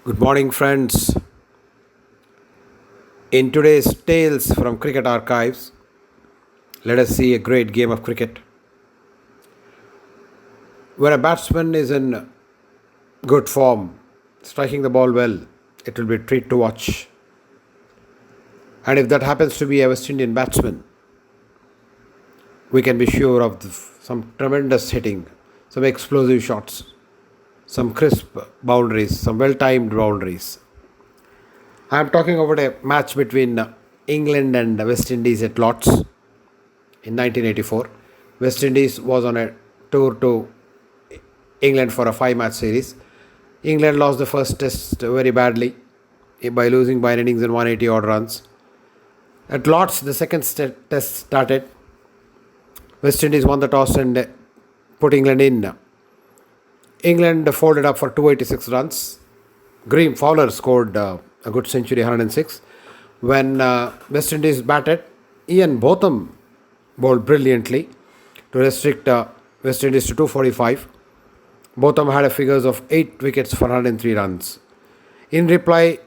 Good morning, friends. In today's Tales from Cricket Archives, let us see a great game of cricket. When a batsman is in good form, striking the ball well, it will be a treat to watch. And if that happens to be a West Indian batsman, we can be sure of some tremendous hitting, some explosive shots, some crisp boundaries, some well timed boundaries. I am talking about a match between England and West Indies at Lord's in 1984. West Indies was on a tour to England for a 5-match series. England lost the first test very badly by losing by an innings and 180 odd runs. At Lord's, the second test started. West Indies won the toss and put England in. England folded up for 286 runs. Graham Fowler scored a good century, 106. When West Indies batted, Ian Botham bowled brilliantly to restrict West Indies to 245. Botham had a figures of 8 wickets for 103 runs. In reply,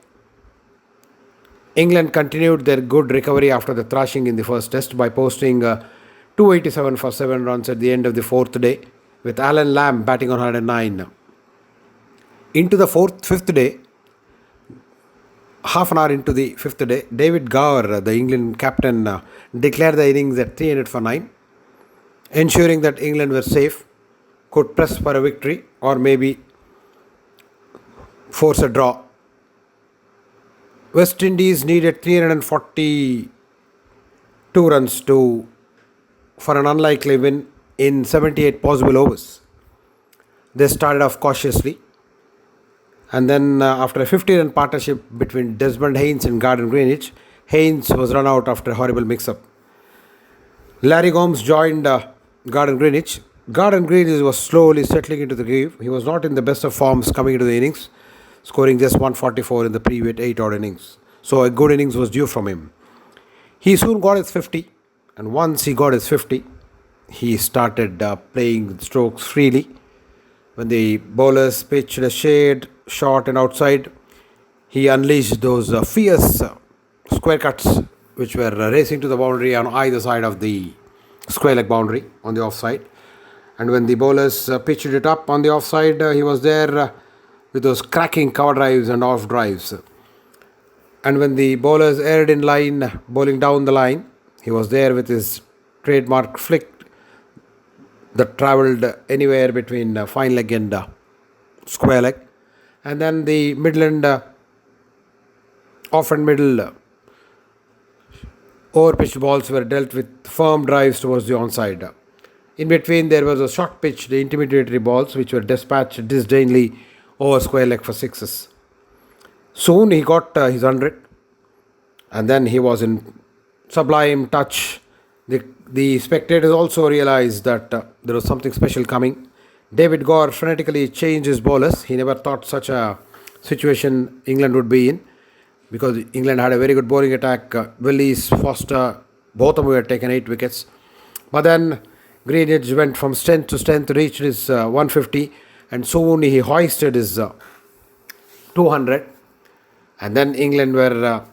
England continued their good recovery after the thrashing in the first test by posting 287 for 7 runs at the end of the fourth day, with Alan Lamb batting on 109. Into the fifth day, half an hour into the fifth day, David Gower, the England captain, declared the innings at 300 for 9, ensuring that England were safe, could press for a victory or maybe force a draw. West Indies needed 342 runs for an unlikely win in 78 possible overs. They started off cautiously, and then after a 50-run partnership between Desmond Haynes and Gordon Greenidge, Haynes was run out after a horrible mix-up. Larry Gomes joined Gordon Greenidge. Gordon Greenidge was slowly settling into the groove. He was not in the best of forms coming into the innings, scoring just 144 in the previous 8-odd innings. So a good innings was due from him. He soon got his 50, and once he got his 50, he started playing strokes freely. When the bowlers pitched a shade, short and outside, he unleashed those fierce square cuts which were racing to the boundary on either side of the square leg boundary on the offside. And when the bowlers pitched it up on the offside, he was there with those cracking cover drives and off drives. And when the bowlers aired in line, bowling down the line, he was there with his trademark flick that travelled anywhere between fine leg and square leg. And then the middle and off and middle over-pitched balls were dealt with firm drives towards the onside. In between, there was a short pitch, the intimidatory balls, which were dispatched disdainfully over square leg for sixes. Soon he got his 100, and then he was in sublime touch. The spectators also realized that there was something special coming. David Gower frenetically changed his bowlers. He never thought such a situation England would be in, because England had a very good bowling attack. Willis, Foster, both of them had taken 8 wickets. But then Greenidge went from strength to strength, reached his 150, and soon he hoisted his 200. And then England were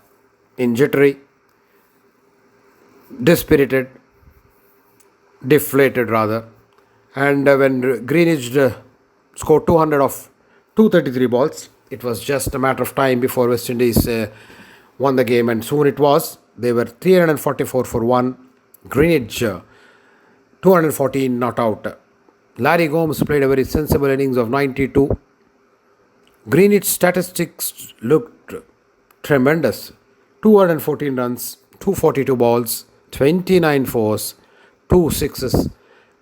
in jittery, dispirited, deflated rather. And when Greenidge scored 200 of 233 balls, it was just a matter of time before West Indies won the game, and soon it was. They were 344 for 1. Greenidge 214 not out. Larry Gomes played a very sensible innings of 92. Greenidge's statistics looked tremendous. 214 runs, 242 balls, 29 fours, 2 sixes,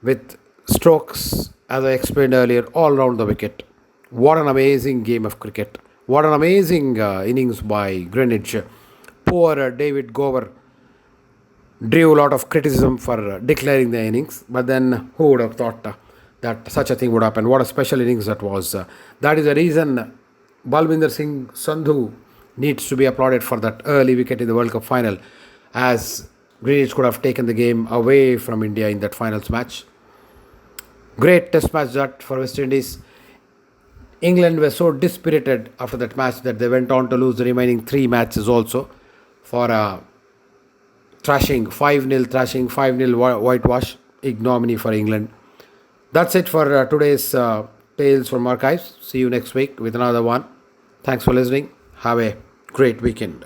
with strokes, as I explained earlier, all around the wicket. What an amazing game of cricket. What an amazing innings by Greenidge. Poor David Gower drew a lot of criticism for declaring the innings, but then who would have thought that such a thing would happen? What a special innings that was. That is the reason Balwinder Singh Sandhu needs to be applauded for that early wicket in the World Cup final, as Greenidge could have taken the game away from India in that finals match. Great test match that for West Indies. England were so dispirited after that match that they went on to lose the remaining three matches also for a thrashing, 5-0 thrashing, 5-0 whitewash, ignominy for England. That's it for today's Tales from Archives. See you next week with another one. Thanks for listening. Have a great weekend.